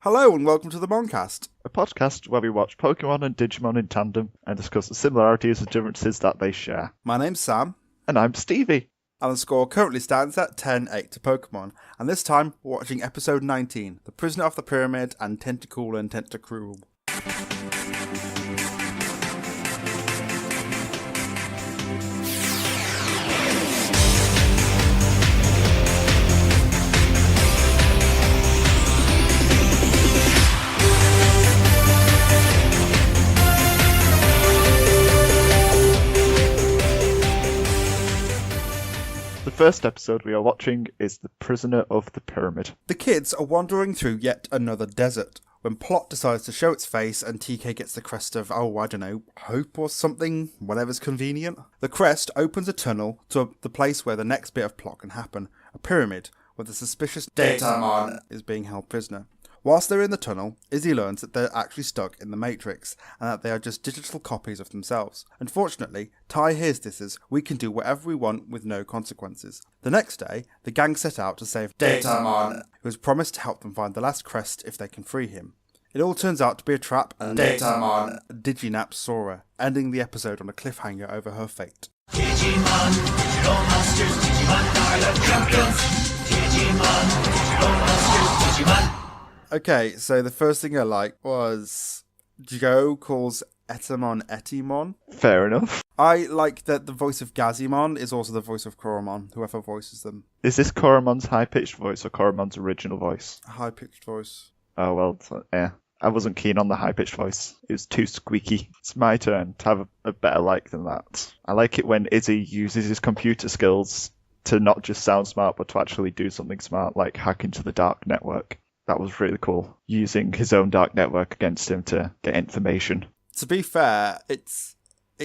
Hello and welcome to the Moncast. A podcast where we watch Pokemon and Digimon in tandem and discuss the similarities and differences that they share. My name's Sam, And I'm Stevie. and the score currently stands at 10-8 to Pokemon, and this time we're watching episode 19, The Prisoner of the Pyramid and Tentacool and Tentacruel. The first episode we are watching is The Prisoner of the Pyramid. The kids are wandering through yet another desert, when Plot decides to show its face and TK gets the crest of, hope or something, whatever's convenient. The crest opens a tunnel to the place where the next bit of plot can happen, a pyramid, where the suspicious Digimon is being held prisoner. Whilst they're in the tunnel, Izzy learns that they're actually stuck in the Matrix, and that they are just digital copies of themselves. Unfortunately, Tai hears this as, we can do whatever we want with no consequences. The next day, the gang set out to save Digimon, who has promised to help them find the last crest if they can free him. It all turns out to be a trap, and Digimon Diginaps Sora, ending the episode on a cliffhanger over her fate. Digimon, digital monsters, Digimon are the champions. Digimon, digital monsters, Digimon. Okay, so the first thing I liked was Joe calls Etimon. Fair enough. I like that the voice of Gazimon is also the voice of Koromon, whoever voices them. Is this Koromon's high-pitched voice or Koromon's original voice? High-pitched voice. Oh, well, yeah. I wasn't keen on the high-pitched voice. It was too squeaky. It's my turn to have a better like than that. I like it when Izzy uses his computer skills to not just sound smart, but to actually do something smart, like hack into the dark network. That was really cool, using his own dark network against him to get information. To be fair, it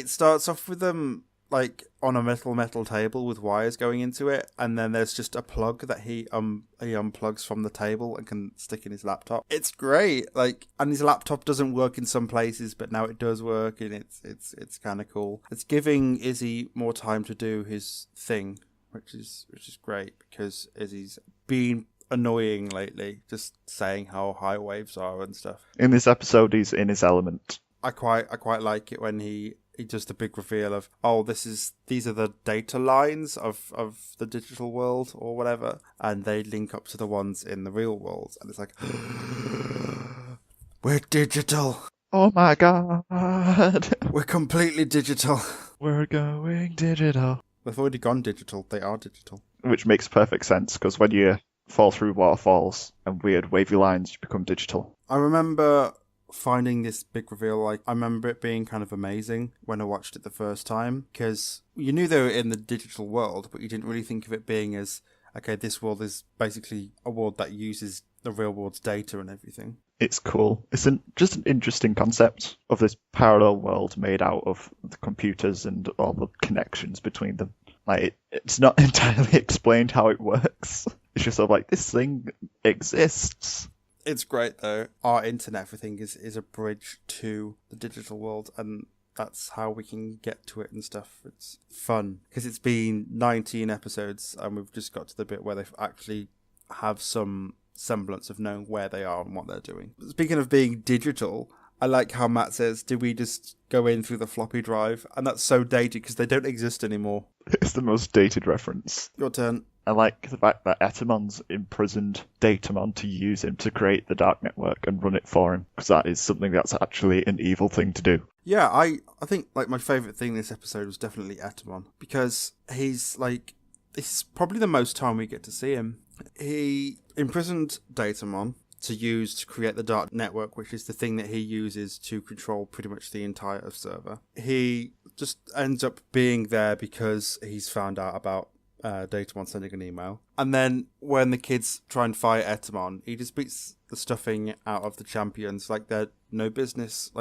starts off with them like on a metal table with wires going into it, and then there's just a plug that he unplugs from the table and can stick in his laptop. It's great, and his laptop doesn't work in some places, but now it does work, and it's kind of cool. It's giving Izzy more time to do his thing, which is great because Izzy's been annoying lately, just saying how high waves are and stuff. In this episode, he's in his element. I quite like it when he does the big reveal of, these are the data lines of the digital world or whatever, and they link up to the ones in the real world, and it's like, we're digital. Oh my god. We're completely digital. We're going digital. They've already gone digital. They are digital. Which makes perfect sense, because when you fall through waterfalls and weird wavy lines, you become digital. I remember finding this big reveal, I remember it being kind of amazing when I watched it the first time, because you knew they were in the digital world, but you didn't really think of it being as, okay, this world is basically a world that uses the real world's data and everything. It's cool. It's just an interesting concept of this parallel world made out of the computers and all the connections between them. It's not entirely explained how it works. It's just sort of this thing exists. It's great though. Our internet, everything is a bridge to the digital world, and that's how we can get to it and stuff. It's fun because it's been 19 episodes and we've just got to the bit where they actually have some semblance of knowing where they are and what they're doing. Speaking of being digital, I like how Matt says, did we just go in through the floppy drive? And that's so dated because they don't exist anymore. It's the most dated reference. Your turn. I like the fact that Etimon's imprisoned Datamon to use him to create the dark network and run it for him, because that is something that's actually an evil thing to do. Yeah, I think my favourite thing this episode was definitely Etimon, because he's this is probably the most time we get to see him. He imprisoned Datamon to use to create the dark network, which is the thing that he uses to control pretty much the entire server. He just ends up being there because he's found out about Datamon sending an email. And then when the kids try and fight Etimon, he just beats the stuffing out of the champions like they're no business.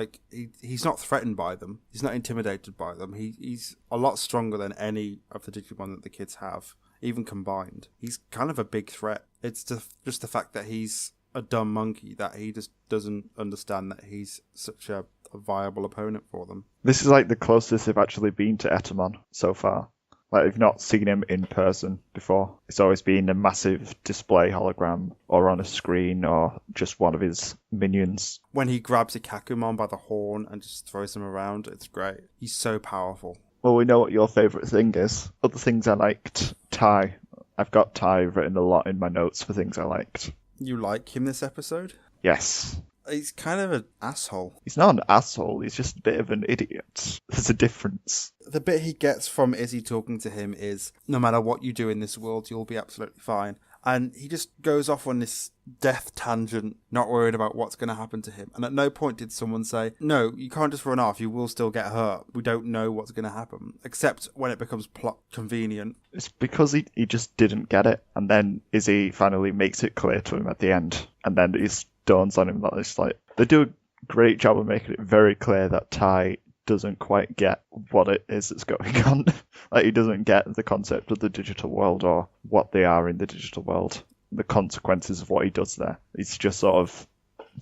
He's not threatened by them. He's not intimidated by them. He's a lot stronger than any of the Digimon that the kids have, even combined. He's kind of a big threat. It's just the fact that he's a dumb monkey, that he just doesn't understand that he's such a viable opponent for them. This is the closest they've actually been to Etimon so far. Like, we've not seen him in person before. It's always been a massive display hologram or on a screen or just one of his minions. When he grabs a Kakumon by the horn and just throws him around, it's great. He's so powerful. Well, we know what your favourite thing is. Other things I liked, Tai. I've got Tai written a lot in my notes for things I liked. You like him this episode? Yes. He's kind of an asshole. He's not an asshole, he's just a bit of an idiot. There's a difference. The bit he gets from Izzy talking to him is, no matter what you do in this world, you'll be absolutely fine. And he just goes off on this death tangent, not worried about what's going to happen to him. And at no point did someone say, no, you can't just run off, you will still get hurt. We don't know what's going to happen. Except when it becomes plot convenient. It's because he just didn't get it. And then Izzy finally makes it clear to him at the end. And then it dawns on him that it's like, they do a great job of making it very clear that Tai doesn't quite get what it is that's going on. Like, he doesn't get the concept of the digital world or what they are in the digital world, the consequences of what he does there. It's just sort of,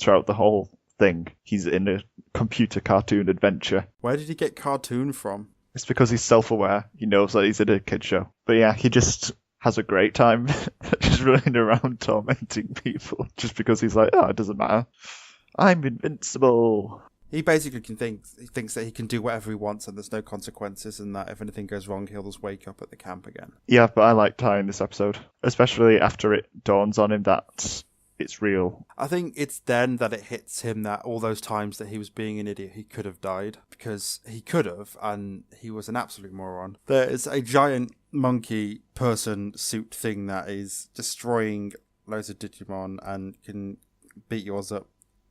throughout the whole thing, he's in a computer cartoon adventure. Where did he get cartoon from? It's because he's self-aware. He knows that he's in a kid show. But yeah, he just has a great time just running around tormenting people just because he's like, oh, it doesn't matter. I'm invincible. He basically thinks that he can do whatever he wants and there's no consequences, and that if anything goes wrong, he'll just wake up at the camp again. Yeah, but I like Tai in this episode, especially after it dawns on him that it's real. I think it's then that it hits him that all those times that he was being an idiot, he could have died. Because he could have, and he was an absolute moron. There is a giant monkey person suit thing that is destroying loads of Digimon and can beat yours up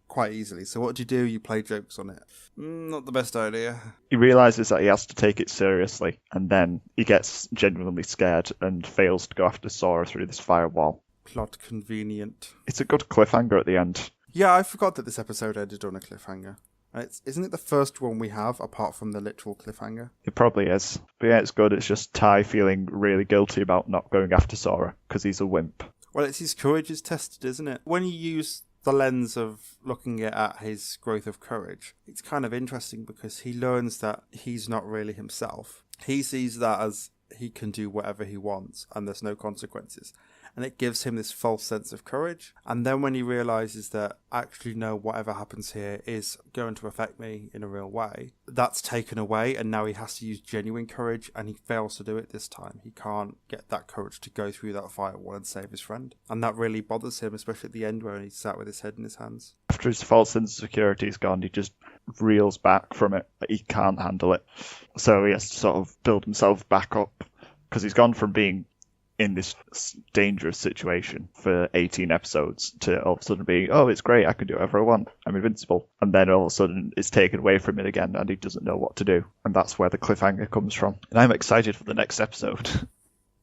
quite easily. So what do? You play jokes on it. Not the best idea. He realises that he has to take it seriously, and then he gets genuinely scared and fails to go after Sora through this firewall. Plot convenient. It's a good cliffhanger at the end. Yeah, I forgot that this episode ended on a cliffhanger. Isn't it the first one we have, apart from the literal cliffhanger? It probably is. But yeah, it's good. It's just Tai feeling really guilty about not going after Sora, because he's a wimp. Well, it's his courage is tested, isn't it? When you use the lens of looking at his growth of courage, it's kind of interesting because he learns that he's not really himself. He sees that as he can do whatever he wants and there's no consequences. And it gives him this false sense of courage. And then when he realises that actually no, whatever happens here is going to affect me in a real way, that's taken away and now he has to use genuine courage and he fails to do it this time. He can't get that courage to go through that firewall and save his friend. And that really bothers him, especially at the end where he sat with his head in his hands. After his false sense of security is gone, he just reels back from it. He can't handle it. So he has to sort of build himself back up because he's gone from being in this dangerous situation for 18 episodes to all of a sudden being, oh, it's great, I can do whatever I want, I'm invincible. And then all of a sudden it's taken away from it again and he doesn't know what to do. And that's where the cliffhanger comes from. And I'm excited for the next episode.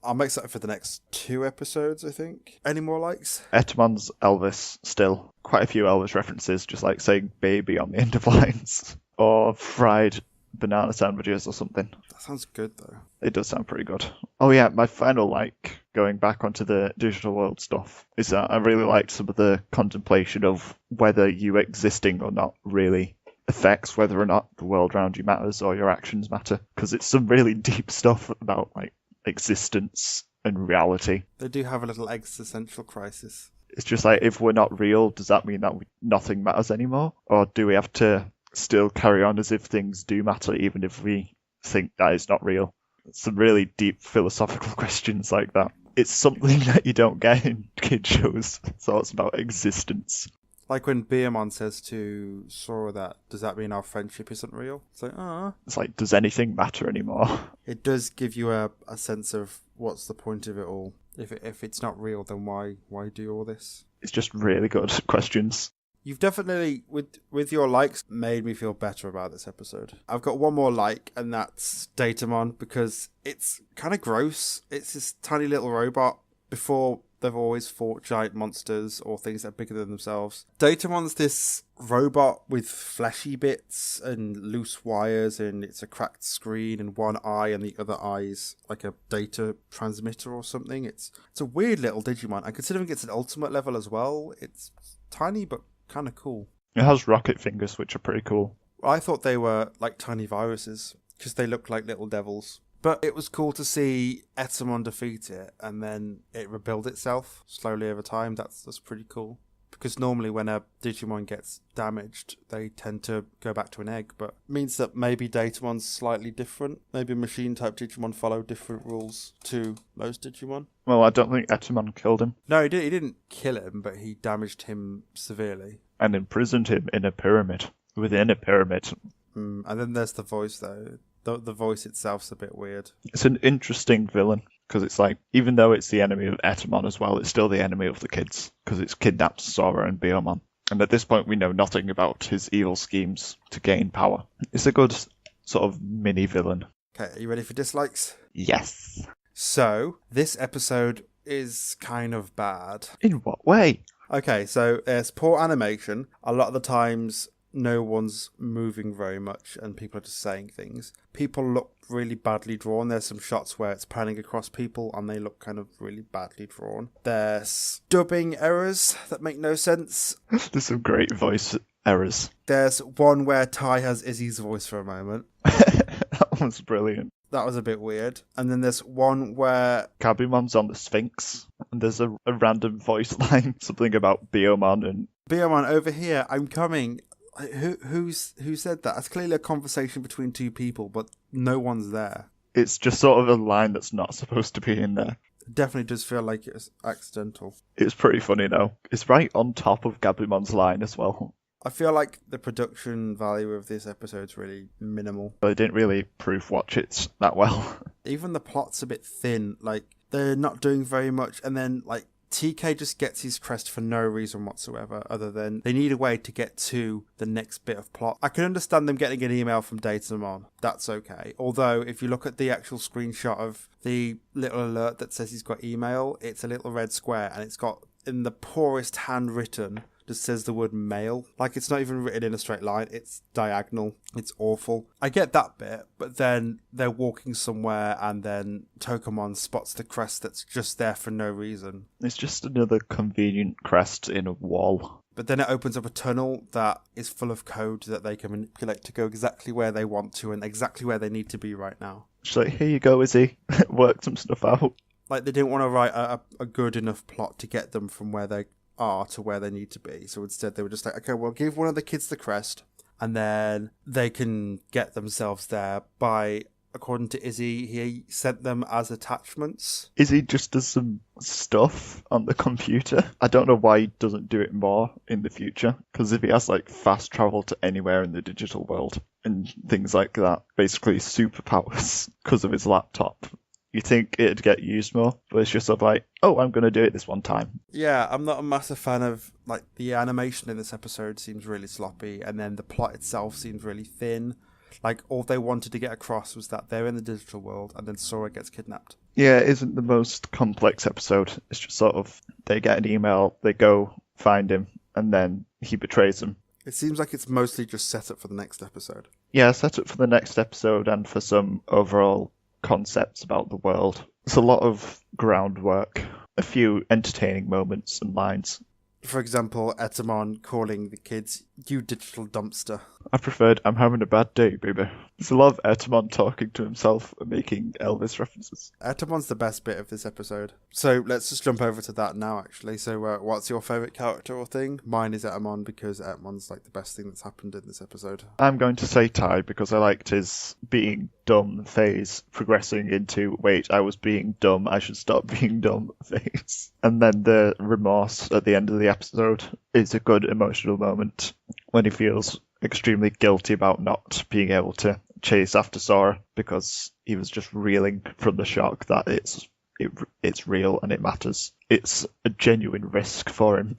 I'm excited for the next 2 episodes, I think. Any more likes? Etamon's Elvis still. Quite a few Elvis references, just like saying baby on the end of lines. Or fried banana sandwiches or something. That sounds good, though. It does sound pretty good. Oh yeah, my final like, going back onto the digital world stuff, is that I really liked some of the contemplation of whether you existing or not really affects whether or not the world around you matters or your actions matter. Because it's some really deep stuff about like existence and reality. They do have a little existential crisis. It's just like, if we're not real, does that mean that nothing matters anymore? Or do we have to still carry on as if things do matter, even if we think that is not real? Some really deep philosophical questions like that. It's something that you don't get in kid shows. Thoughts about existence. Like when Beermon says to Sora that, does that mean our friendship isn't real? It's like, It's like, does anything matter anymore? It does give you a sense of what's the point of it all. If it's not real, then why do all this? It's just really good questions. You've definitely, with your likes, made me feel better about this episode. I've got one more like, and that's Datamon, because it's kind of gross. It's this tiny little robot. Before, they've always fought giant monsters or things that are bigger than themselves. Datamon's this robot with fleshy bits and loose wires, and it's a cracked screen and one eye, and the other eye's like a data transmitter or something. It's a weird little Digimon. And considering it's an ultimate level as well, it's tiny but kind of cool. It has rocket fingers, which are pretty cool. I thought they were like tiny viruses because they look like little devils. But it was cool to see Etamon defeat it and then it rebuild itself slowly over time. That's pretty cool. Because normally when a Digimon gets damaged, they tend to go back to an egg, but it means that maybe Datamon's slightly different. Maybe machine-type Digimon follow different rules to most Digimon. Well, I don't think Etamon killed him. No, he didn't kill him, but he damaged him severely. And imprisoned him in a pyramid. Within a pyramid. And then there's the voice, though. The voice itself's a bit weird. It's an interesting villain. Because it's like, even though it's the enemy of Etamon as well, it's still the enemy of the kids. Because it's kidnapped Sora and Biomon. And at this point, we know nothing about his evil schemes to gain power. It's a good sort of mini-villain. Okay, are you ready for dislikes? Yes. So, this episode is kind of bad. In what way? Okay, so there's poor animation. A lot of the times, no one's moving very much and people are just saying things. People look really badly drawn. There's some shots where it's panning across people and they look kind of really badly drawn. There's dubbing errors that make no sense. There's some great voice errors. There's one where Ty has Izzy's voice for a moment. That was brilliant. That was a bit weird. And then there's one where Kabumon's on the Sphinx, and there's a random voice line, something about Biomon and... Biomon, over here, I'm coming. Who said that? It's clearly a conversation between two people, but no one's there. It's just sort of a line that's not supposed to be in there. It definitely does feel like it was accidental. It's pretty funny though. It's right on top of Gabumon's line as well. I feel like the production value of this episode's really minimal. They didn't really proof watch it that well. Even the plot's a bit thin. Like, they're not doing very much, and then, like, TK just gets his crest for no reason whatsoever, other than they need a way to get to the next bit of plot. I can understand them getting an email from Datamon. That's okay. Although, if you look at the actual screenshot of the little alert that says he's got email, it's a little red square, and it's got, in the poorest handwritten, just says the word mail. Like, it's not even written in a straight line. It's diagonal. It's awful. I get that bit, but then they're walking somewhere and then Tokamon spots the crest that's just there for no reason. It's just another convenient crest in a wall. But then it opens up a tunnel that is full of code that they can manipulate to go exactly where they want to and exactly where they need to be right now. She's like, here you go, Izzy. Work some stuff out. Like, they didn't want to write a good enough plot to get them from where they are to where they need to be. So instead they were just like, okay, well, give one of the kids the crest and then they can get themselves there by, according to Izzy, he sent them as attachments. Izzy just does some stuff on the computer. I don't know why he doesn't do it more in the future, because if he has like fast travel to anywhere in the digital world and things like that, basically superpowers because of his laptop, you think it'd get used more, but it's just sort of like, oh, I'm going to do it this one time. Yeah, I'm not a massive fan of, like, the animation in this episode seems really sloppy, and then the plot itself seems really thin. Like, all they wanted to get across was that they're in the digital world, and then Sora gets kidnapped. Yeah, it isn't the most complex episode. It's just sort of, they get an email, they go find him, and then he betrays them. It seems like it's mostly just set up for the next episode. Yeah, set up for the next episode and for some overall concepts about the world. There's a lot of groundwork, a few entertaining moments and lines. For example, Etamon calling the kids, "You digital dumpster." I preferred, "I'm having a bad day, baby." There's a lot of Etamon talking to himself and making Elvis references. Etamon's the best bit of this episode. So let's just jump over to that now, actually. So what's your favourite character or thing? Mine is Etamon, because Etamon's like the best thing that's happened in this episode. I'm going to say Ty, because I liked his being dumb phase progressing into, wait, I was being dumb, I should stop being dumb phase. And then the remorse at the end of the episode is a good emotional moment when he feels extremely guilty about not being able to chase after Sora because he was just reeling from the shock that it's real and it matters. It's a genuine risk for him,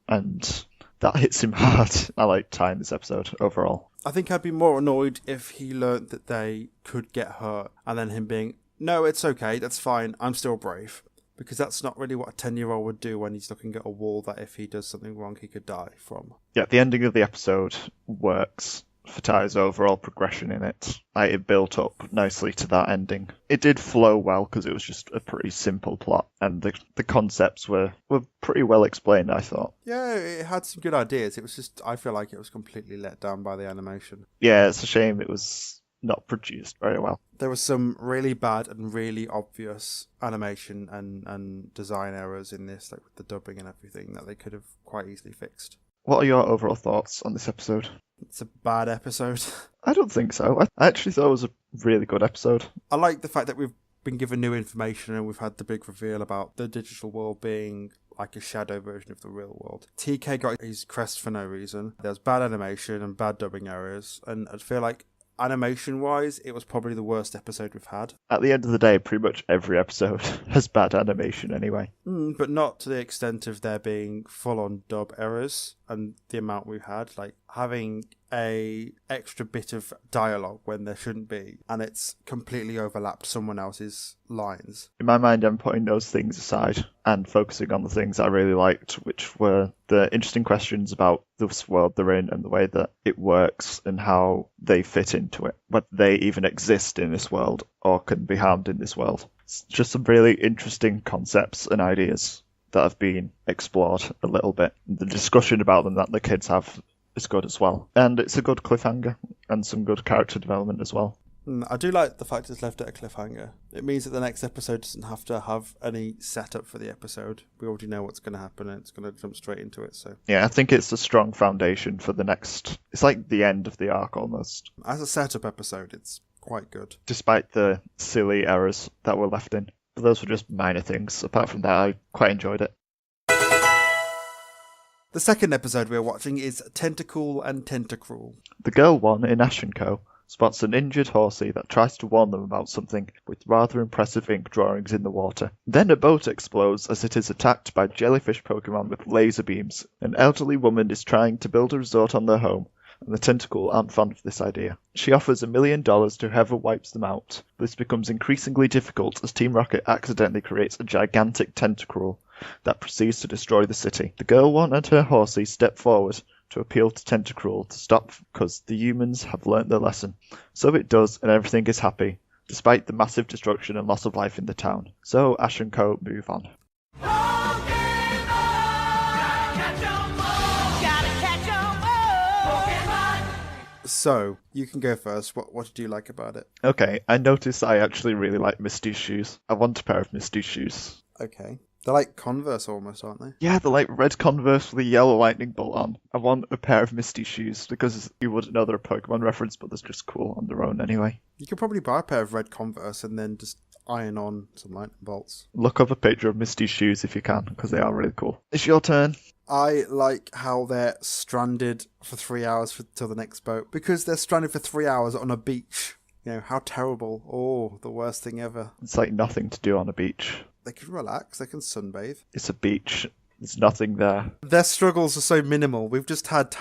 and that hits him hard. I like Ty in this episode overall. I think I'd be more annoyed if he learnt that they could get hurt and then him being, no, it's okay, that's fine, I'm still brave. Because that's not really what a 10-year-old would do when he's looking at a wall that if he does something wrong, he could die from. Yeah, the ending of the episode works for Ty's overall progression in it. It built up nicely to that ending. It did flow well because it was just a pretty simple plot, and the concepts were pretty well explained, I thought. Yeah, it had some good ideas. It was just, I feel like it was completely let down by the animation. Yeah, it's a shame it was not produced very well. There was some really bad and really obvious animation and design errors in this, like with the dubbing and everything, that they could have quite easily fixed. What are your overall thoughts on this episode? It's a bad episode. I don't think so. I actually thought it was a really good episode. I like the fact that we've been given new information and we've had the big reveal about the digital world being like a shadow version of the real world. TK got his crest for no reason. There's bad animation and bad dubbing errors, and I feel like animation-wise, it was probably the worst episode we've had. At the end of the day, pretty much every episode has bad animation anyway. But not to the extent of there being full-on dub errors and the amount we had. Like, having a extra bit of dialogue when there shouldn't be, and it's completely overlapped someone else's lines. In my mind, I'm putting those things aside and focusing on the things I really liked, which were the interesting questions about this world they're in and the way that it works and how they fit into it, whether they even exist in this world or can be harmed in this world. It's just some really interesting concepts and ideas that have been explored a little bit. The discussion about them that the kids have is good as well. And it's a good cliffhanger and some good character development as well. I do like the fact it's left at a cliffhanger. It means that the next episode doesn't have to have any setup for the episode. We already know what's going to happen and it's going to jump straight into it. So yeah, I think it's a strong foundation for the next... It's like the end of the arc almost. As a setup episode, it's quite good. Despite the silly errors that were left in. But those were just minor things. Apart from that, I quite enjoyed it. The second episode we're watching is Tentacool and Tentacruel. The girl one in Ash & Co. spots an injured horsey that tries to warn them about something with rather impressive ink drawings in the water. Then a boat explodes as it is attacked by jellyfish Pokemon with laser beams. An elderly woman is trying to build a resort on their home, and the Tentacool aren't fond of this idea. She offers $1 million to whoever wipes them out. This becomes increasingly difficult as Team Rocket accidentally creates a gigantic Tentacruel that proceeds to destroy the city. The girl one and her horsey step forward to appeal to Tentacruel to stop because the humans have learnt their lesson. So it does, and everything is happy, despite the massive destruction and loss of life in the town. So Ash and Co. move on. So, you can go first. What did you like about it? Okay, I noticed I actually really like Misty's shoes. I want a pair of Misty's shoes. Okay. They're like Converse almost, aren't they? Yeah, they're like red Converse with a yellow lightning bolt on. I want a pair of Misty shoes because you wouldn't know they're a Pokemon reference, but they're just cool on their own anyway. You could probably buy a pair of red Converse and then just iron on some lightning bolts. Look up a picture of Misty's shoes if you can, because they are really cool. It's your turn. I like how they're stranded for 3 hours till the next boat. Because they're stranded for 3 hours on a beach. You know, how terrible. Oh, the worst thing ever. It's like nothing to do on a beach. They can relax, they can sunbathe. It's a beach. There's nothing there. Their struggles are so minimal. We've just had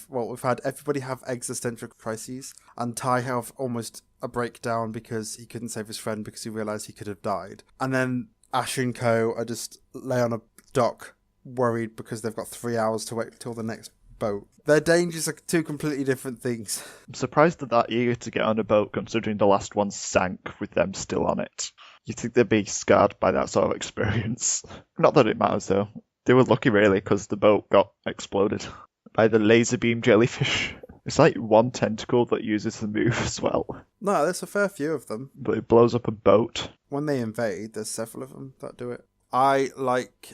we've had everybody have existential crises, and Ty have almost a breakdown because he couldn't save his friend because he realised he could have died. And then Ash and Co. are just lay on a dock worried because they've got 3 hours to wait till the next boat. Their dangers are two completely different things. I'm surprised they're that eager to get on a boat considering the last one sank with them still on it. You'd think they'd be scarred by that sort of experience. Not that it matters though. They were lucky really because the boat got exploded by the laser beam jellyfish. It's like one Tentacool that uses the move as well. No, there's a fair few of them. But it blows up a boat. When they invade, there's several of them that do it. I like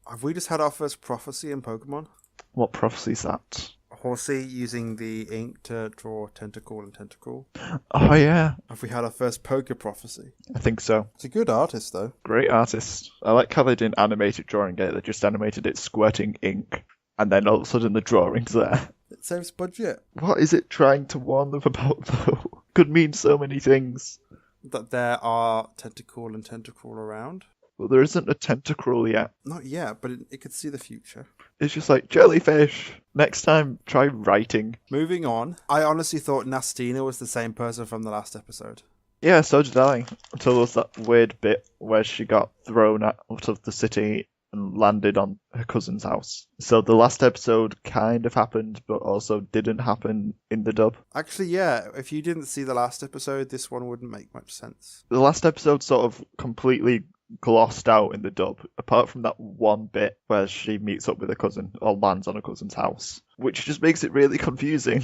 have we just had our first prophecy in Pokemon? What prophecy is that? Horsey using the ink to draw Tentacool and Tentacruel. Oh yeah. Have we had our first poker prophecy? I think so. It's a good artist though. Great artist. I like how they didn't animate it drawing it, they just animated it squirting ink. And then all of a sudden the drawing's there. It saves budget. What is it trying to warn them about though? Could mean so many things. That there are Tentacool and Tentacruel around. Well, there isn't a Tentacruel yet. Not yet, but it could see the future. It's just like, jellyfish! Next time, try writing. Moving on, I honestly thought Nastina was the same person from the last episode. Yeah, so did I. Until there was that weird bit where she got thrown out of the city and landed on her cousin's house. So the last episode kind of happened, but also didn't happen in the dub. Actually, yeah, if you didn't see the last episode, this one wouldn't make much sense. The last episode sort of completely glossed out in the dub, apart from that one bit where she meets up with a cousin or lands on a cousin's house, which just makes it really confusing.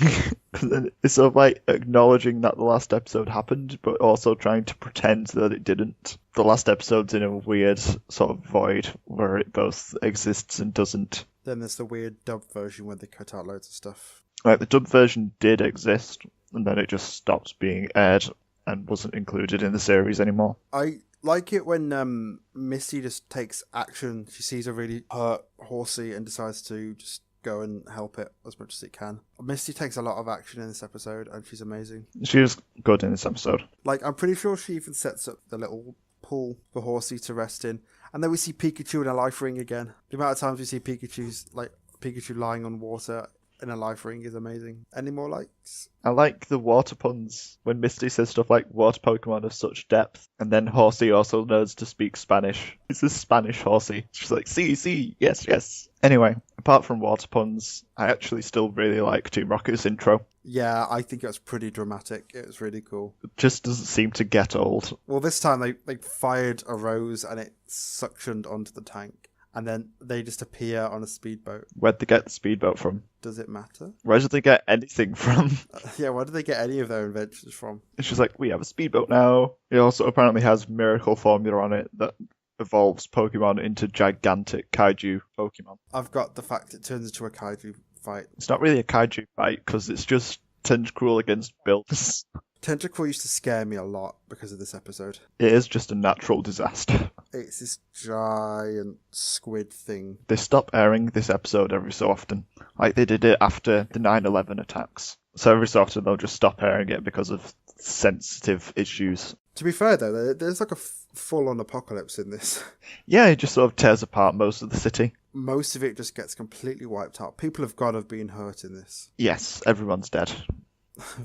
Because it's sort of like acknowledging that the last episode happened, but also trying to pretend that it didn't. The last episode's in a weird sort of void where it both exists and doesn't. Then there's the weird dub version where they cut out loads of stuff. Like, the dub version did exist, and then it just stopped being aired and wasn't included in the series anymore. I like it when Misty just takes action. She sees a really hurt horsey and decides to just go and help it as much as it can. Misty takes a lot of action in this episode, and she's amazing. She was good in this episode. Like, I'm pretty sure she even sets up the little pool for Horsey to rest in. And then we see Pikachu in a life ring again. The amount of times we see Pikachu lying on water in a life ring is amazing. Any more likes? I like the water puns when Misty says stuff like water Pokemon of such depth, and then Horsey also knows to speak Spanish. It's a Spanish Horsey. She's like, sí, yes, yes. Anyway, apart from water puns, I actually still really like Team Rocket's intro. Yeah, I think it was pretty dramatic. It was really cool. It just doesn't seem to get old. Well, this time they fired a rose and it suctioned onto the tank. And then they just appear on a speedboat. Where'd they get the speedboat from? Does it matter? Where did they get anything from? Yeah, where did they get any of their inventions from? It's just like, we have a speedboat now. It also apparently has miracle formula on it that evolves Pokemon into gigantic kaiju Pokemon. I've got the fact it turns into a kaiju fight. It's not really a kaiju fight because it's just Tentacruel against Bills. Tentacruel used to scare me a lot because of this episode. It is just a natural disaster. It's this giant squid thing. They stop airing this episode every so often. Like they did it after the 9/11 attacks. So every so often they'll just stop airing it because of sensitive issues. To be fair though, there's like a full-on apocalypse in this. Yeah, it just sort of tears apart most of the city. Most of it just gets completely wiped out. People have got to have been hurt in this. Yes, everyone's dead.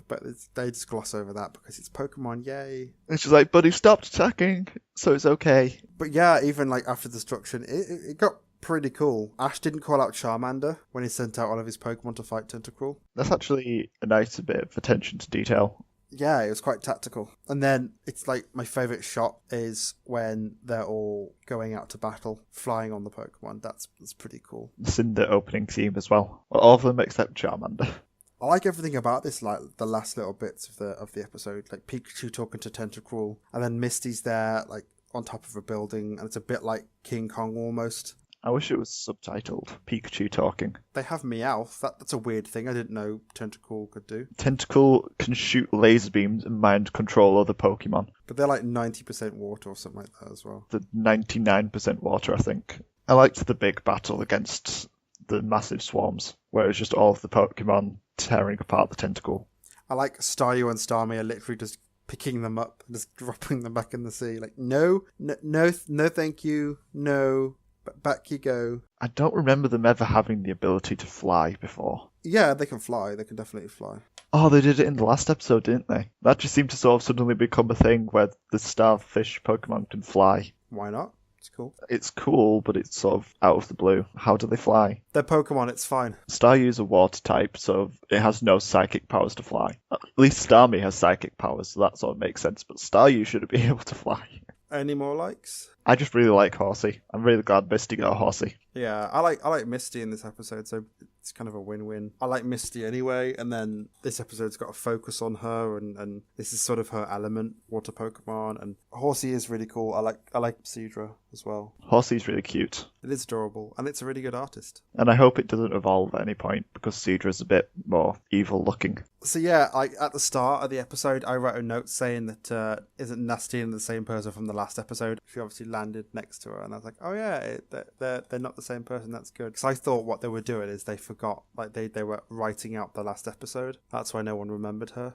But they just gloss over that because it's Pokemon, yay. And she's like, but he stopped attacking, so it's okay. But yeah, even like after destruction, it got pretty cool. Ash didn't call out Charmander when he sent out all of his Pokemon to fight Tentacruel. That's actually a nice bit of attention to detail. Yeah, it was quite tactical. And then it's like my favourite shot is when they're all going out to battle, flying on the Pokemon. That's pretty cool. It's in the opening theme as well. All of them except Charmander. I like everything about this, like the last little bits of the episode, like Pikachu talking to Tentacruel, and then Misty's there, like on top of a building, and it's a bit like King Kong almost. I wish it was subtitled Pikachu talking. They have Meowth. That's a weird thing. I didn't know Tentacool could do. Tentacool can shoot laser beams and mind control other Pokemon. But they're like 90% water or something like that as well. The 99% water, I think. I liked the big battle against the massive swarms, where it was just all of the Pokemon tearing apart the Tentacool. I like Staryu and Starmie are literally just picking them up and just dropping them back in the sea. Like, no, thank you, no, but back you go. I don't remember them ever having the ability to fly before. Yeah, they can fly. They can definitely fly. Oh, they did it in the last episode, didn't they? That just seemed to sort of suddenly become a thing where the starfish Pokemon can fly. Why not? It's cool. It's cool, but it's sort of out of the blue. How do they fly? They're Pokemon, it's fine. Staryu's a water type, so it has no psychic powers to fly. At least Starmie has psychic powers, so that sort of makes sense, but Staryu shouldn't be able to fly. Any more likes? I just really like Horsey. I'm really glad Misty got a Horsey. Yeah, I like Misty in this episode, so it's kind of a win-win. I like Misty anyway, and then this episode's got a focus on her, and this is sort of her element, water Pokemon, and Horsey is really cool. I like Seadra as well. Horsey's really cute. It is adorable, and it's a really good artist. And I hope it doesn't evolve at any point, because Seadra's a bit more evil-looking. So yeah, at the start of the episode, I wrote a note saying that isn't Nastine the same person from the last episode? She obviously landed next to her, and I was like, oh yeah, they're not the same person. That's good, because I thought what they were doing is they forgot, like they were writing out the last episode. That's why no one remembered her.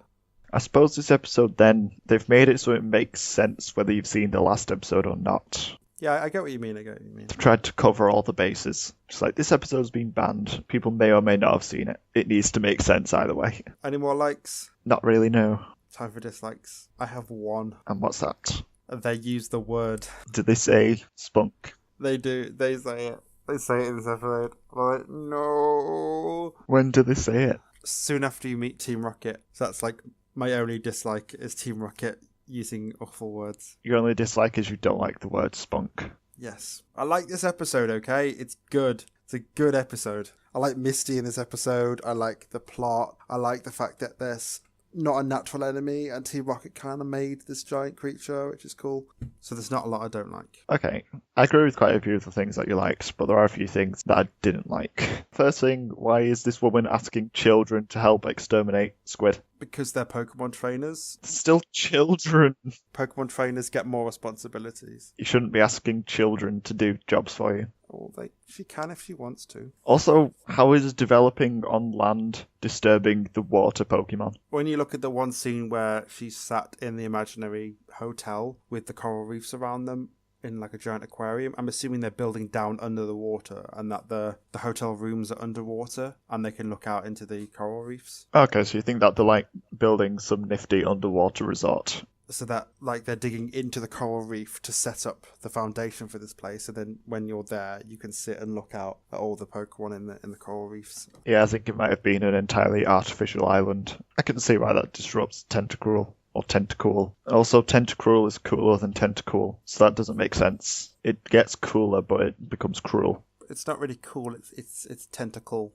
I suppose this episode then, they've made it so it makes sense whether you've seen the last episode or not. Yeah, I get what you mean. They've tried to cover all the bases. Just like, this episode's been banned. People may or may not have seen it. It needs to make sense either way. Any more likes? Not really, no. Time for dislikes. I have one. And what's that? They use the word. Did they say spunk? They do. They say it. They say it in this episode. I'm like, no. When do they say it? Soon after you meet Team Rocket. So that's like my only dislike is Team Rocket using awful words. Your only dislike is you don't like the word spunk. Yes. I like this episode, okay? It's good. It's a good episode. I like Misty in this episode. I like the plot. I like the fact that there's not a natural enemy, and Team Rocket kind of made this giant creature, which is cool. So there's not a lot I don't like. Okay, I agree with quite a few of the things that you liked, but there are a few things that I didn't like. First thing, why is this woman asking children to help exterminate squid? Because they're Pokemon trainers. Still children. Pokemon trainers get more responsibilities. You shouldn't be asking children to do jobs for you. Or she can if she wants to. Also, how is developing on land disturbing the water Pokemon? When you look at the one scene where she's sat in the imaginary hotel with the coral reefs around them in like a giant aquarium, I'm assuming they're building down under the water and that the hotel rooms are underwater and they can look out into the coral reefs. Okay, so you think that they're like building some nifty underwater resort? So that like they're digging into the coral reef to set up the foundation for this place, and then when you're there you can sit and look out at all the Pokemon in the coral reefs. Yeah, I think it might have been an entirely artificial island. I can see why that disrupts Tentacruel or Tentacool. Also, Tentacruel is cooler than Tentacool, so that doesn't make sense. It gets cooler, but it becomes cruel. It's not really cool. It's Tentacle.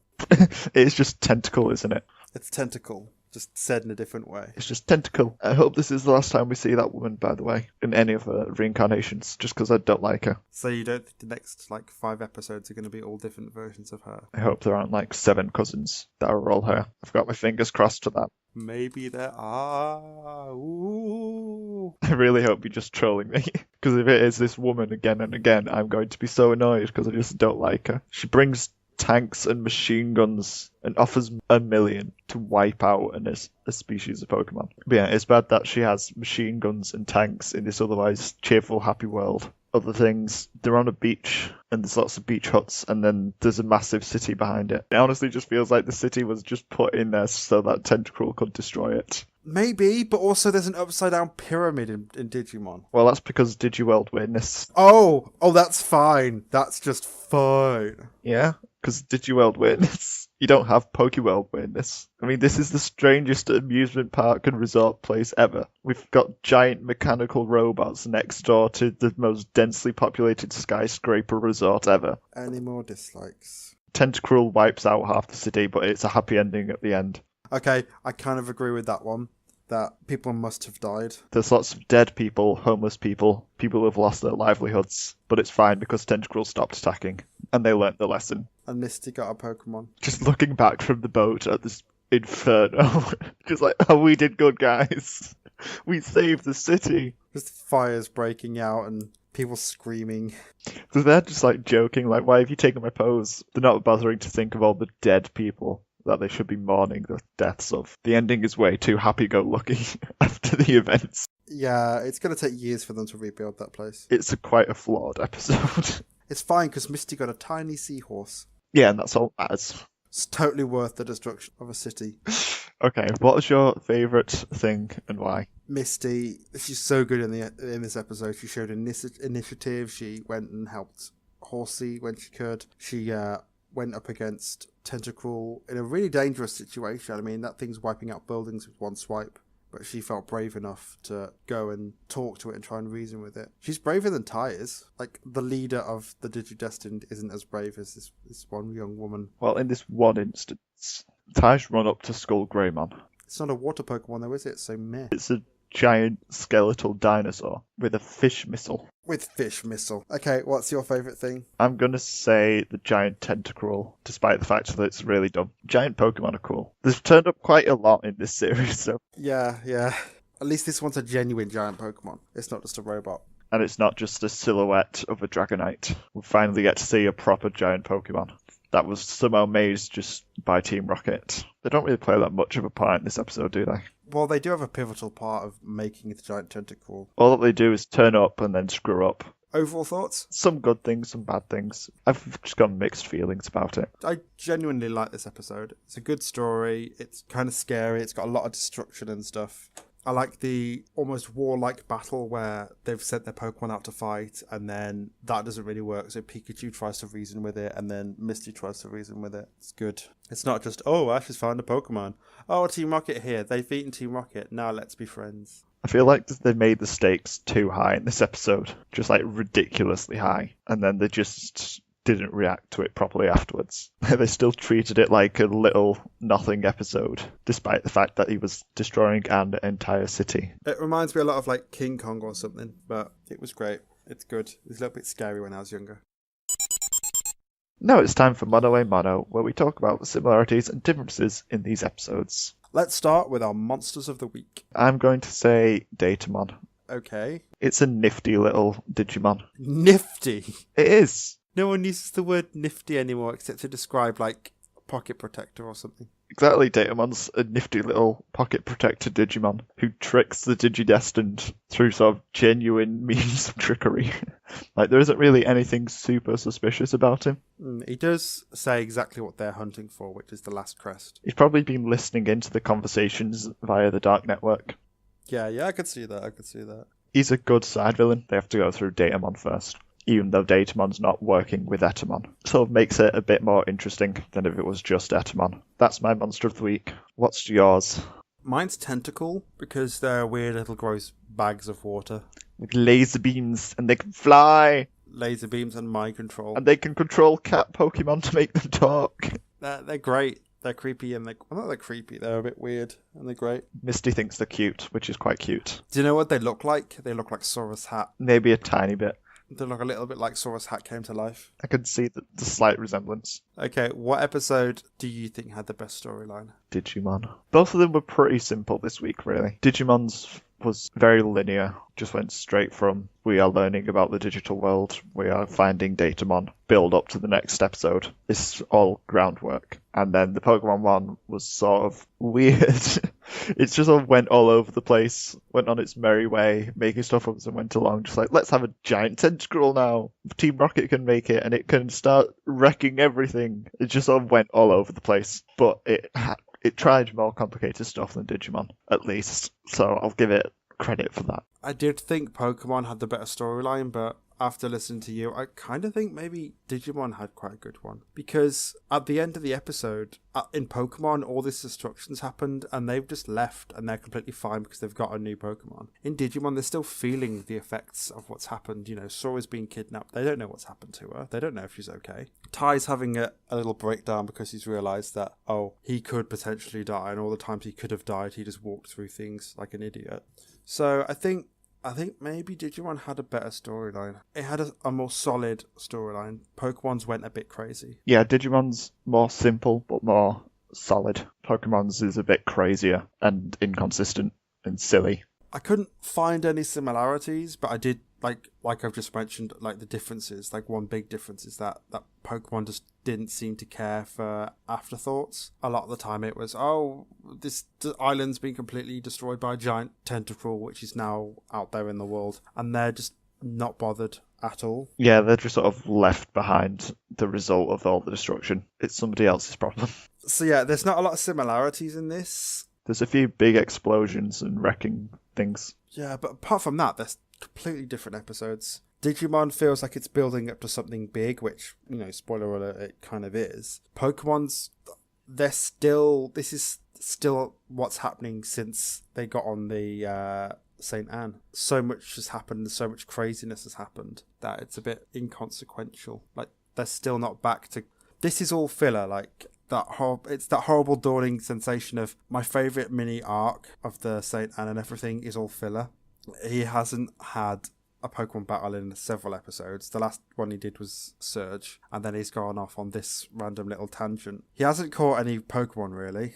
It's just tentacle, isn't it? It's Tentacle. Just said in a different way. It's just tentacle. I hope this is the last time we see that woman, by the way, in any of her reincarnations, just because I don't like her. So you don't think the next 5 episodes are going to be all different versions of her? I hope there aren't 7 cousins that are all her. I've got my fingers crossed for that. Maybe there are. Ooh. I really hope you're just trolling me, because if it is this woman again and again, I'm going to be so annoyed because I just don't like her. She brings tanks and machine guns and offers $1 million to wipe out a species of Pokemon. But yeah, it's bad that she has machine guns and tanks in this otherwise cheerful, happy world. Other things, they're on a beach and there's lots of beach huts and then there's a massive city behind it. It honestly just feels like the city was just put in there so that Tentacruel could destroy it. Maybe, but also there's an upside down pyramid in Digimon. Well, that's because Digiworld witnessed. Oh, that's fine. That's just fine. Yeah, because Digiworld witness. You don't have Pokeworld witness. I mean, this is the strangest amusement park and resort place ever. We've got giant mechanical robots next door to the most densely populated skyscraper resort ever. Any more dislikes? Tentacruel wipes out half the city, but it's a happy ending at the end. Okay, I kind of agree with that one. That people must have died. There's lots of dead people, homeless people, people who have lost their livelihoods, but it's fine because Tentacruel stopped attacking, and they learnt the lesson. And Misty got a Pokemon. Just looking back from the boat at this inferno, just like, oh, we did good, guys. We saved the city. Just fires breaking out and people screaming. So they're just joking, why have you taken my pose? They're not bothering to think of all the dead people that they should be mourning the deaths of. The ending is way too happy-go-lucky after the events. Yeah, it's going to take years for them to rebuild that place. It's quite a flawed episode. It's fine, because Misty got a tiny seahorse. Yeah, and that's all that matters. It's totally worth the destruction of a city. Okay, what was your favourite thing and why? Misty, she's so good in this episode. She showed initiative. She went and helped Horsey when she could. She went up against Tentacruel in a really dangerous situation. I mean, that thing's wiping out buildings with one swipe. But she felt brave enough to go and talk to it and try and reason with it. She's braver than Ty is. The leader of the Digidestined isn't as brave as this one young woman. Well, in this one instance, Ty's run up to Skull Greymon. It's not a water Pokemon though, is it? So meh. It's a giant skeletal dinosaur with a fish missile. With fish missile. Okay, what's your favourite thing? I'm going to say the giant Tentacruel, despite the fact that it's really dumb. Giant Pokemon are cool. They've turned up quite a lot in this series, so... Yeah. At least this one's a genuine giant Pokemon. It's not just a robot. And it's not just a silhouette of a Dragonite. We finally get to see a proper giant Pokemon. That was somehow made just by Team Rocket. They don't really play that much of a part in this episode, do they? Well, they do have a pivotal part of making the giant Tentacool. All that they do is turn up and then screw up. Overall thoughts? Some good things, some bad things. I've just got mixed feelings about it. I genuinely like this episode. It's a good story. It's kind of scary. It's got a lot of destruction and stuff. I like the almost warlike battle where they've sent their Pokemon out to fight and then that doesn't really work. So Pikachu tries to reason with it and then Misty tries to reason with it. It's good. It's not just, oh, Ash has found a Pokemon. Oh, Team Rocket here. They've beaten Team Rocket. Now let's be friends. I feel like they made the stakes too high in this episode, just like ridiculously high, and then they just didn't react to it properly afterwards. They still treated it like a little nothing episode, despite the fact that he was destroying an entire city. It reminds me a lot of like King Kong or something, but it was great. It's good. It was a little bit scary when I was younger. Now it's time for Mono a Mono, where we talk about the similarities and differences in these episodes. Let's start with our monsters of the week. I'm going to say Datamon. Okay. It's a nifty little Digimon. Nifty. It is. No one uses the word nifty anymore except to describe like a pocket protector or something. Exactly, Datamon's a nifty little pocket protector Digimon who tricks the Digidestined through sort of genuine means of trickery. Like, there isn't really anything super suspicious about him. He does say exactly what they're hunting for, which is the last crest. He's probably been listening into the conversations via the Dark Network. Yeah, I could see that. He's a good side villain. They have to go through Datamon first, even though Datamon's not working with Etamon. Sort of makes it a bit more interesting than if it was just Etamon. That's my monster of the week. What's yours? Mine's Tentacool, because they're weird little gross bags of water. With laser beams, and they can fly! Laser beams and mind control. And they can control cat Pokemon to make them talk. They're great. They're creepy and they're creepy. They're a bit weird and they're great. Misty thinks they're cute, which is quite cute. Do you know what they look like? They look like Sora's hat. Maybe a tiny bit. They look a little bit like Sora's hat came to life. I can see the slight resemblance. Okay, what episode do you think had the best storyline? Digimon. Both of them were pretty simple this week, really. Digimon's was very linear. Just went straight from we are learning about the digital world, we are finding Datamon, build up to the next episode. It's all groundwork. And then the Pokemon one was sort of weird. It just sort of went all over the place, went on its merry way, making stuff up as it went along. Just like, let's have a giant Tentacruel now. Team Rocket can make it and it can start wrecking everything. It just sort of went all over the place. But it tried more complicated stuff than Digimon, at least. So I'll give it credit for that. I did think Pokemon had the better storyline, but after listening to you, I kind of think maybe Digimon had quite a good one. Because at the end of the episode, in Pokemon, all these destructions happened and they've just left and they're completely fine because they've got a new Pokemon. In Digimon, they're still feeling the effects of what's happened. You know, Sora's been kidnapped. They don't know what's happened to her. They don't know if she's okay. Ty's having a little breakdown because he's realised that, he could potentially die, and all the times he could have died, he just walked through things like an idiot. So I think maybe Digimon had a better storyline. It had a more solid storyline. Pokemon's went a bit crazy. Yeah, Digimon's more simple, but more solid. Pokemon's is a bit crazier and inconsistent and silly. I couldn't find any similarities, but I did, like I've just mentioned, like the differences. Like one big difference is that Pokemon just didn't seem to care for afterthoughts. A lot of the time it was, this island's been completely destroyed by a giant Tentacruel, which is now out there in the world. And they're just not bothered at all. Yeah, they're just sort of left behind the result of all the destruction. It's somebody else's problem. So yeah, there's not a lot of similarities in this. There's a few big explosions and wrecking things. Yeah, but apart from that, there's completely different episodes. Digimon feels like it's building up to something big, which, spoiler alert, it kind of is. Pokemon's, this is still what's happening since they got on the St. Anne. So much has happened, so much craziness has happened that it's a bit inconsequential. Like, they're still not back to... This is all filler, like... It's that horrible dawning sensation of my favourite mini arc of the St. Anne and everything is all filler. He hasn't had a Pokemon battle in several episodes. The last one he did was Surge, and then he's gone off on this random little tangent. He hasn't caught any Pokemon, really.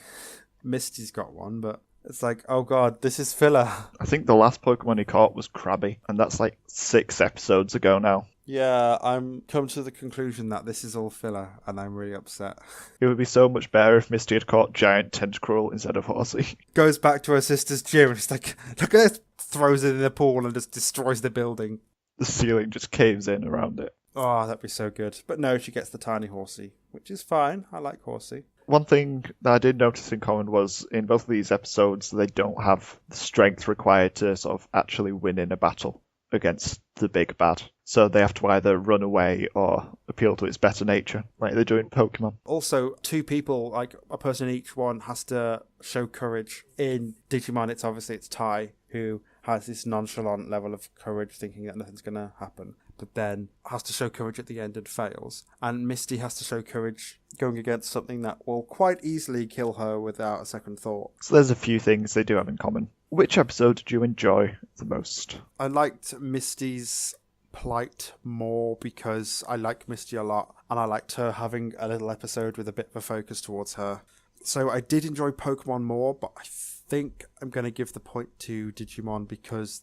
Misty's got one, but it's like, oh god, this is filler. I think the last Pokemon he caught was Krabby, and that's like 6 episodes ago now. Yeah, I'm come to the conclusion that this is all filler, and I'm really upset. It would be so much better if Misty had caught giant Tentacruel instead of Horsey. Goes back to her sister's gym, and she's like, look at this, throws it in the pool and just destroys the building. The ceiling just caves in around it. Oh, that'd be so good. But no, she gets the tiny Horsey, which is fine. I like Horsey. One thing that I did notice in common was in both of these episodes, they don't have the strength required to sort of actually win in a battle against the big bad. So they have to either run away or appeal to its better nature, like they do in Pokemon. Also, 2 people, like a person in each one, has to show courage. In Digimon, it's Ty, who has this nonchalant level of courage, thinking that nothing's going to happen, but then has to show courage at the end and fails. And Misty has to show courage going against something that will quite easily kill her without a second thought. So there's a few things they do have in common. Which episode did you enjoy the most? I liked Misty's plight more because I like Misty a lot, and I liked her having a little episode with a bit of a focus towards her. So I did enjoy Pokemon more, but I think I'm going to give the point to Digimon because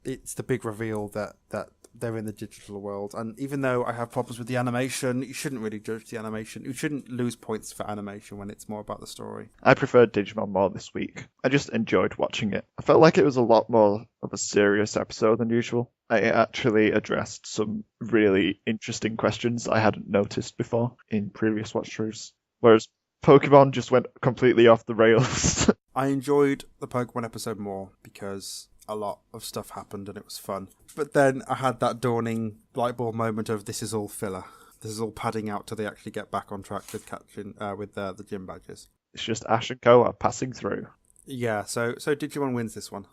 it's the big reveal that they're in the digital world. And even though I have problems with the animation, you shouldn't really judge the animation. You shouldn't lose points for animation when it's more about the story. I preferred Digimon more this week. I just enjoyed watching it. I felt like it was a lot more of a serious episode than usual. I actually addressed some really interesting questions I hadn't noticed before in previous watch-throughs. Whereas Pokemon just went completely off the rails. I enjoyed the Pokemon episode more because a lot of stuff happened and it was fun. But then I had that dawning lightbulb moment of this is all filler. This is all padding out till they actually get back on track with catching with the gym badges. It's just Ash and Koa passing through. Yeah, so Digimon wins this one.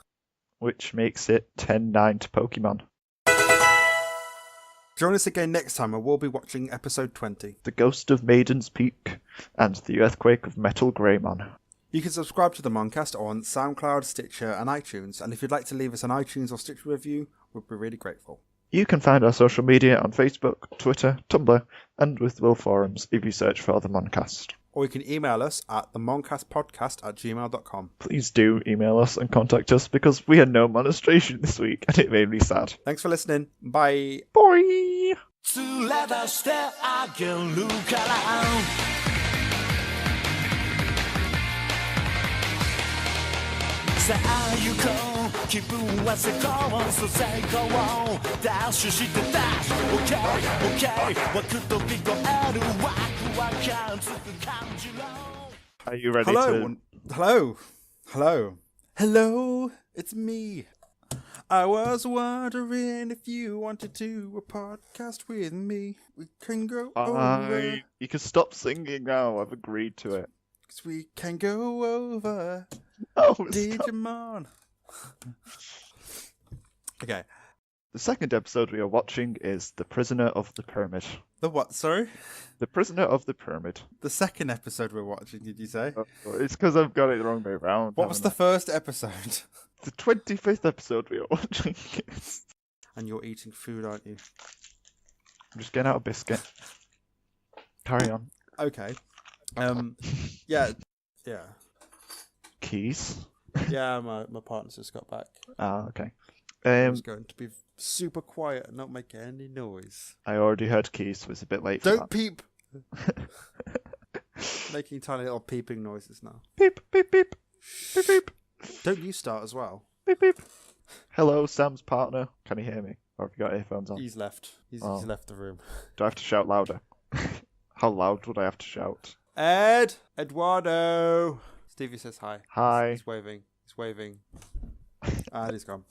Which makes it 10-9 to Pokemon. Join us again next time and we'll be watching episode 20. The Ghost of Maiden's Peak and the Earthquake of Metal Greymon. You can subscribe to the Moncast on Soundcloud, Stitcher and iTunes, and if you'd like to leave us an iTunes or Stitcher review, we'd be really grateful. You can find our social media on Facebook, Twitter, Tumblr, and with Will forums if you search for the Moncast. Or you can email us at themoncastpodcast@gmail.com. Please do email us and contact us because we had no monistration this week and it made me sad. Thanks for listening. Bye. Bye! 連れ出してあげるからさあ行こう気分は成功そう成功ダッシュしてダッシュ OKOK 枠飛び越えるワクワク感つく感じろ Are you ready Hello, it's me. I was wondering if you wanted to do a podcast with me. We can go over. You can stop singing now, I've agreed to it. 'Cause we can go over Oh, Digimon. Okay. The second episode we are watching is The Prisoner of the Pyramid. The what, sorry? The Prisoner of the Pyramid. The second episode we're watching, did you say? Oh, it's because I've got it the wrong way around. What was the first episode? The 25th episode we are watching. And you're eating food, aren't you? I'm just getting out a biscuit. Carry on. Okay. Yeah. Keys. Yeah, my partner's just got back. Ah, okay. I was going to be super quiet and not make any noise. I already heard Keys, so it's a bit late for Don't that. peep! Making tiny little peeping noises now. Beep, beep, beep. Beep, beep. Don't you start as well? Beep, beep. Hello, Sam's partner. Can you hear me? Or have you got earphones on? He's left. He's left the room. Do I have to shout louder? How loud would I have to shout? Eduardo! Stevie says hi. Hi. He's waving. And he's gone.